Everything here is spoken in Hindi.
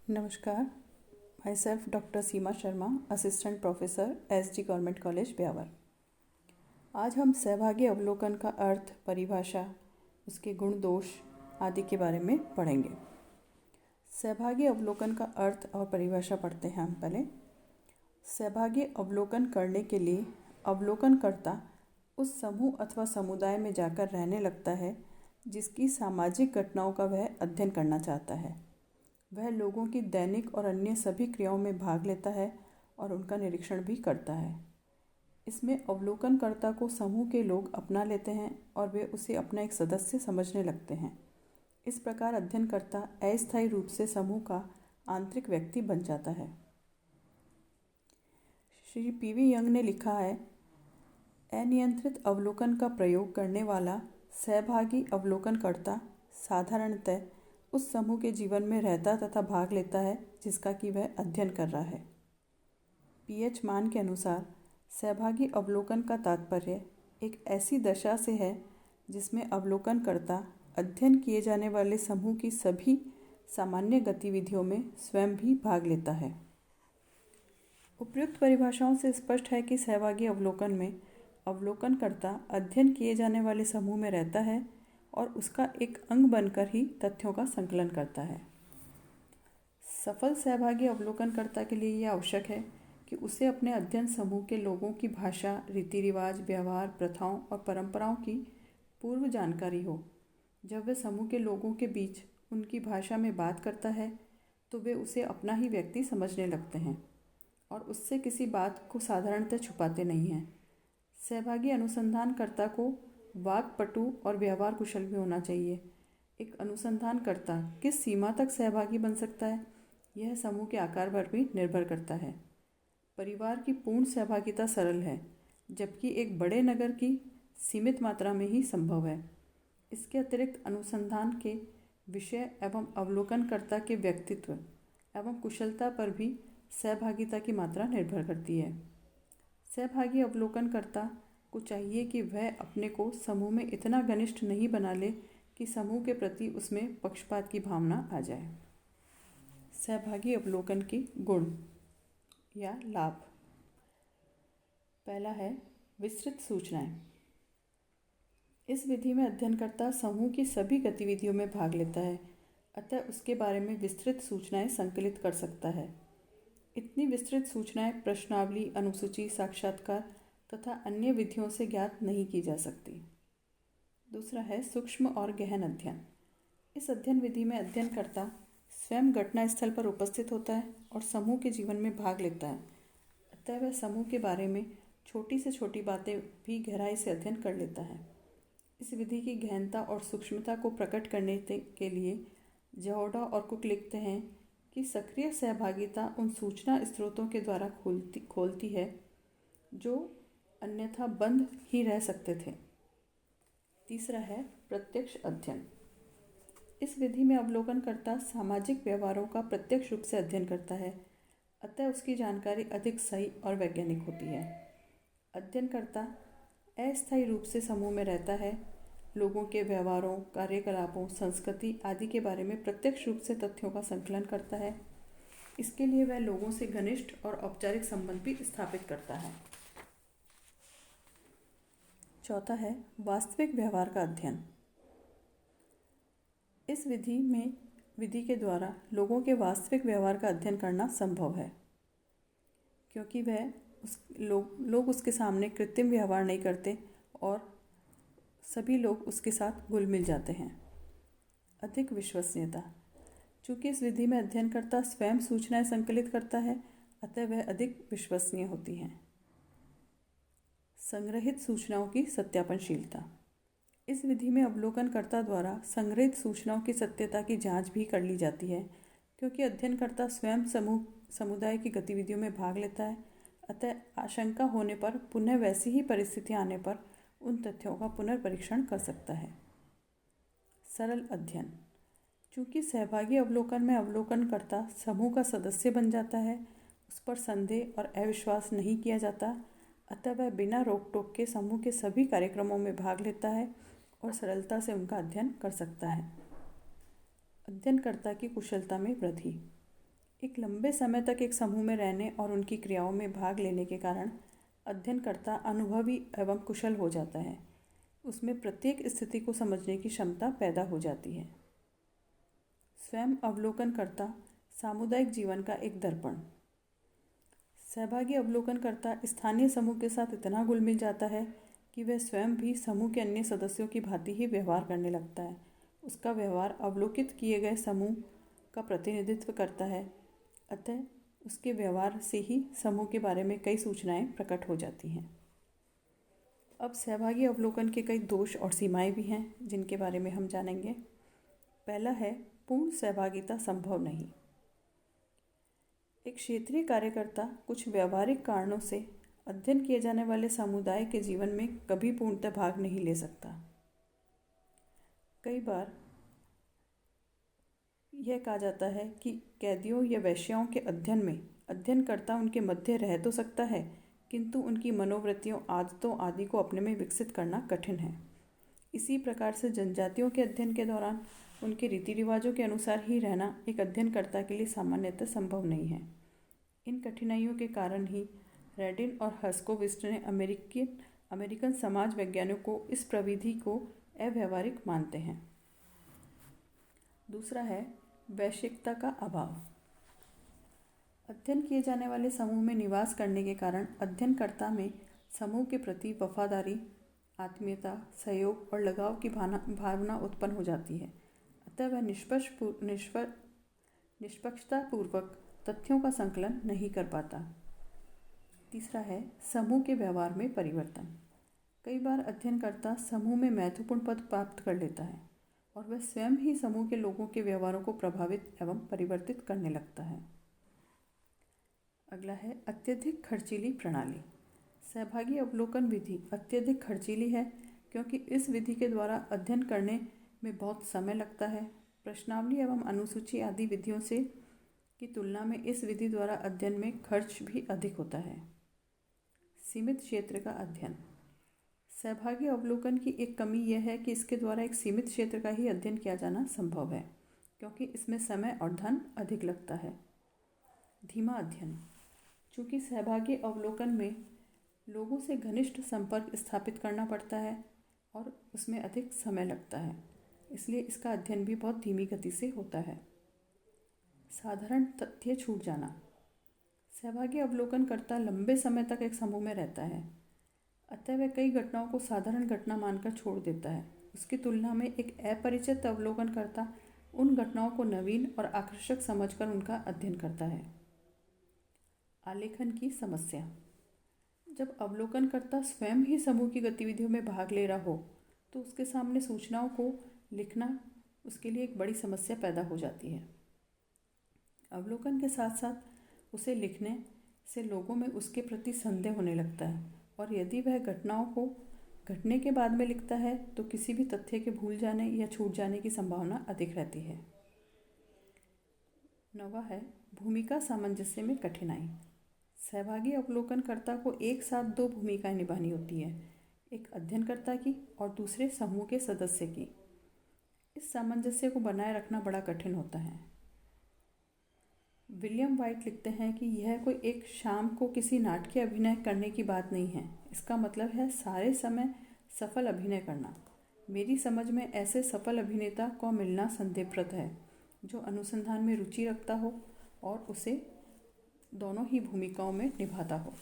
नमस्कार। My self doctor Seema Sharma, assistant professor SG government college Beawar. आज हम सहभागी अवलोकन का अर्थ, परिभाषा, उसके गुण दोष आदि के बारे में पढ़ेंगे। सहभागी अवलोकन का अर्थ और परिभाषा पढ़ते हैं हम पहले। सहभागी अवलोकन करने के लिए अवलोकनकर्ता उस समूह अथवा समुदाय में जाकर रहने लगता है जिसकी सामाजिक घटनाओं का वह अध्ययन करना चाहता है। वह लोगों की दैनिक और अन्य सभी क्रियाओं में भाग लेता है और उनका निरीक्षण भी करता है। इसमें अवलोकनकर्ता को समूह के लोग अपना लेते हैं और वे उसे अपना एक सदस्य समझने लगते हैं। इस प्रकार अध्ययनकर्ता अस्थायी रूप से समूह का आंतरिक व्यक्ति बन जाता है। श्री पीवी यंग ने लिखा है, अनियंत्रित अवलोकन का प्रयोग करने वाला सहभागी अवलोकनकर्ता साधारणतः उस समूह के जीवन में रहता तथा भाग लेता है जिसका कि वह अध्ययन कर रहा है। पीएच मान के अनुसार सहभागी अवलोकन का तात्पर्य एक ऐसी दशा से है जिसमें अवलोकनकर्ता अध्ययन किए जाने वाले समूह की सभी सामान्य गतिविधियों में स्वयं भी भाग लेता है। उपयुक्त परिभाषाओं से स्पष्ट है कि सहभागी अवलोकन में अवलोकनकर्ता अध्ययन किए जाने वाले समूह में रहता है और उसका एक अंग बनकर ही तथ्यों का संकलन करता है। सफल सहभागी अवलोकनकर्ता के लिए यह आवश्यक है कि उसे अपने अध्ययन समूह के लोगों की भाषा, रीति रिवाज, व्यवहार, प्रथाओं और परंपराओं की पूर्व जानकारी हो। जब वह समूह के लोगों के बीच उनकी भाषा में बात करता है तो वे उसे अपना ही व्यक्ति समझने लगते हैं और उससे किसी बात को साधारणतः छुपाते नहीं हैं। सहभागी अनुसंधानकर्ता को वाक्पटु और व्यवहार कुशल भी होना चाहिए। एक अनुसंधानकर्ता किस सीमा तक सहभागी बन सकता है, यह समूह के आकार पर भी निर्भर करता है। परिवार की पूर्ण सहभागिता सरल है, जबकि एक बड़े नगर की सीमित मात्रा में ही संभव है। इसके अतिरिक्त अनुसंधान के विषय एवं अवलोकनकर्ता के व्यक्तित्व एवं कुशलता पर भी सहभागिता की मात्रा निर्भर करती है। सहभागी अवलोकनकर्ता को चाहिए कि वह अपने को समूह में इतना घनिष्ठ नहीं बना ले कि समूह के प्रति उसमें पक्षपात की भावना आ जाए। सहभागी अवलोकन की गुण या लाभ। पहला है विस्तृत सूचनाएं। इस विधि में अध्ययनकर्ता समूह की सभी गतिविधियों में भाग लेता है, अतः उसके बारे में विस्तृत सूचनाएं संकलित कर सकता है। इतनी विस्तृत सूचनाएं प्रश्नावली, अनुसूची, साक्षात्कार तथा अन्य विधियों से ज्ञात नहीं की जा सकती। दूसरा है सूक्ष्म और गहन अध्ययन। इस अध्ययन विधि में अध्ययनकर्ता स्वयं घटना स्थल पर उपस्थित होता है और समूह के जीवन में भाग लेता है, अतः वह समूह के बारे में छोटी से छोटी बातें भी गहराई से अध्ययन कर लेता है। इस विधि की गहनता और सूक्ष्मता को प्रकट करने के लिए जहोडा और कुक लिखते हैं कि सक्रिय सहभागिता उन सूचना स्रोतों के द्वारा खोलती है जो अन्यथा बंद ही रह सकते थे। तीसरा है प्रत्यक्ष अध्ययन। इस विधि में अवलोकनकर्ता सामाजिक व्यवहारों का प्रत्यक्ष रूप से अध्ययन करता है, अतः उसकी जानकारी अधिक सही और वैज्ञानिक होती है। अध्ययनकर्ता अस्थायी रूप से समूह में रहता है, लोगों के व्यवहारों, कार्यकलापों, संस्कृति आदि के बारे में प्रत्यक्ष रूप से तथ्यों का संकलन करता है। इसके लिए वह लोगों से घनिष्ठ और औपचारिक संबंध भी स्थापित करता है। चौथा है वास्तविक व्यवहार का अध्ययन। इस विधि के द्वारा लोगों के वास्तविक व्यवहार का अध्ययन करना संभव है, क्योंकि लोग उसके सामने कृत्रिम व्यवहार नहीं करते और सभी लोग उसके साथ घुल मिल जाते हैं। अधिक विश्वसनीयता। चूँकि इस विधि में अध्ययनकर्ता स्वयं सूचनाएं संकलित करता है, अतः वह अधिक विश्वसनीय होती हैं। संग्रहित सूचनाओं की सत्यापनशीलता। इस विधि में अवलोकनकर्ता द्वारा संग्रहित सूचनाओं की सत्यता की जांच भी कर ली जाती है, क्योंकि अध्ययनकर्ता स्वयं समुदाय की गतिविधियों में भाग लेता है, अतः आशंका होने पर पुनः वैसी ही परिस्थितियां आने पर उन तथ्यों का पुनर्परीक्षण कर सकता है। सरल अध्ययन। चूँकि सहभागी अवलोकन में अवलोकनकर्ता समूह का सदस्य बन जाता है, उस पर संदेह और अविश्वास नहीं किया जाता, अतः वह बिना रोक टोक के समूह के सभी कार्यक्रमों में भाग लेता है और सरलता से उनका अध्ययन कर सकता है। अध्ययनकर्ता की कुशलता में वृद्धि। एक लंबे समय तक एक समूह में रहने और उनकी क्रियाओं में भाग लेने के कारण अध्ययनकर्ता अनुभवी एवं कुशल हो जाता है। उसमें प्रत्येक स्थिति को समझने की क्षमता पैदा हो जाती है। स्वयं अवलोकनकर्ता सामुदायिक जीवन का एक दर्पण। सहभागी अवलोकनकर्ता स्थानीय समूह के साथ इतना घुल मिल जाता है कि वह स्वयं भी समूह के अन्य सदस्यों की भांति ही व्यवहार करने लगता है। उसका व्यवहार अवलोकित किए गए समूह का प्रतिनिधित्व करता है, अतः उसके व्यवहार से ही समूह के बारे में कई सूचनाएं प्रकट हो जाती हैं। अब सहभागी अवलोकन के कई दोष और सीमाएं भी हैं जिनके बारे में हम जानेंगे। पहला है, पूर्ण सहभागिता संभव नहीं। एक क्षेत्रीय कार्यकर्ता कुछ व्यावहारिक कारणों से अध्ययन किए जाने वाले समुदाय के जीवन में कभी पूर्णतः भाग नहीं ले सकता। कई बार यह कहा जाता है कि कैदियों या वेश्याओं के अध्ययन में अध्ययनकर्ता उनके मध्य रह तो सकता है, किंतु उनकी मनोवृत्तियों, आदतों आदि को अपने में विकसित करना कठिन है। इसी प्रकार से जनजातियों के अध्ययन के दौरान उनके रीति रिवाजों के अनुसार ही रहना एक अध्ययनकर्ता के लिए सामान्यतः संभव नहीं है। इन कठिनाइयों के कारण ही रेडिन और हर्स्कोविस्ट ने अमेरिकन समाज वैज्ञानिकों को इस प्रविधि को अव्यावहारिक मानते हैं। दूसरा है, वैश्विकता का अभाव। अध्ययन किए जाने वाले समूह में निवास करने के कारण अध्ययनकर्ता में समूह के प्रति वफादारी, आत्मीयता, सहयोग और लगाव की भावना उत्पन्न हो जाती है, अतः वह निष्पक्षतापूर्वक तथ्यों का संकलन नहीं कर पाता। तीसरा है, समूह के व्यवहार में परिवर्तन। कई बार अध्ययनकर्ता समूह में महत्वपूर्ण पद प्राप्त कर लेता है और वह स्वयं ही समूह के लोगों के व्यवहारों को प्रभावित एवं परिवर्तित करने लगता है। अगला है, अत्यधिक खर्चीली प्रणाली। सहभागी अवलोकन विधि अत्यधिक खर्चीली है क्योंकि इस विधि के द्वारा अध्ययन करने में बहुत समय लगता है। प्रश्नावली एवं अनुसूची आदि विधियों से की तुलना में इस विधि द्वारा अध्ययन में खर्च भी अधिक होता है। सीमित क्षेत्र का अध्ययन। सहभागी अवलोकन की एक कमी यह है कि इसके द्वारा एक सीमित क्षेत्र का ही अध्ययन किया जाना संभव है, क्योंकि इसमें समय और धन अधिक लगता है। धीमा अध्ययन। चूँकि सहभागी अवलोकन में लोगों से घनिष्ठ संपर्क स्थापित करना पड़ता है और उसमें अधिक समय लगता है, इसलिए इसका अध्ययन भी बहुत धीमी गति से होता है। साधारण तथ्य छूट जाना। सहभागी अवलोकनकर्ता लंबे समय तक एक समूह में रहता है, अतः वह कई घटनाओं को साधारण घटना मानकर छोड़ देता है। उसकी तुलना में एक अपरिचित अवलोकनकर्ता उन घटनाओं को नवीन और आकर्षक समझकर उनका अध्ययन करता है। आलेखन की समस्या। जब अवलोकनकर्ता स्वयं ही समूह की गतिविधियों में भाग ले रहा हो तो उसके सामने सूचनाओं को लिखना उसके लिए एक बड़ी समस्या पैदा हो जाती है। अवलोकन के साथ साथ उसे लिखने से लोगों में उसके प्रति संदेह होने लगता है और यदि वह घटनाओं को घटने के बाद में लिखता है तो किसी भी तथ्य के भूल जाने या छूट जाने की संभावना अधिक रहती है। 9वां है, भूमिका सामंजस्य में कठिनाई। सहभागी अवलोकनकर्ता को एक साथ दो भूमिकाएं निभानी होती है, एक अध्ययनकर्ता की और दूसरे समूह के सदस्य की। इस सामंजस्य को बनाए रखना बड़ा कठिन होता है। विलियम वाइट लिखते हैं कि यह कोई एक शाम को किसी नाटकीय अभिनय करने की बात नहीं है, इसका मतलब है सारे समय सफल अभिनय करना। मेरी समझ में ऐसे सफल अभिनेता को मिलना संदेहप्रद है जो अनुसंधान में रुचि रखता हो और उसे दोनों ही भूमिकाओं में निभाता हो।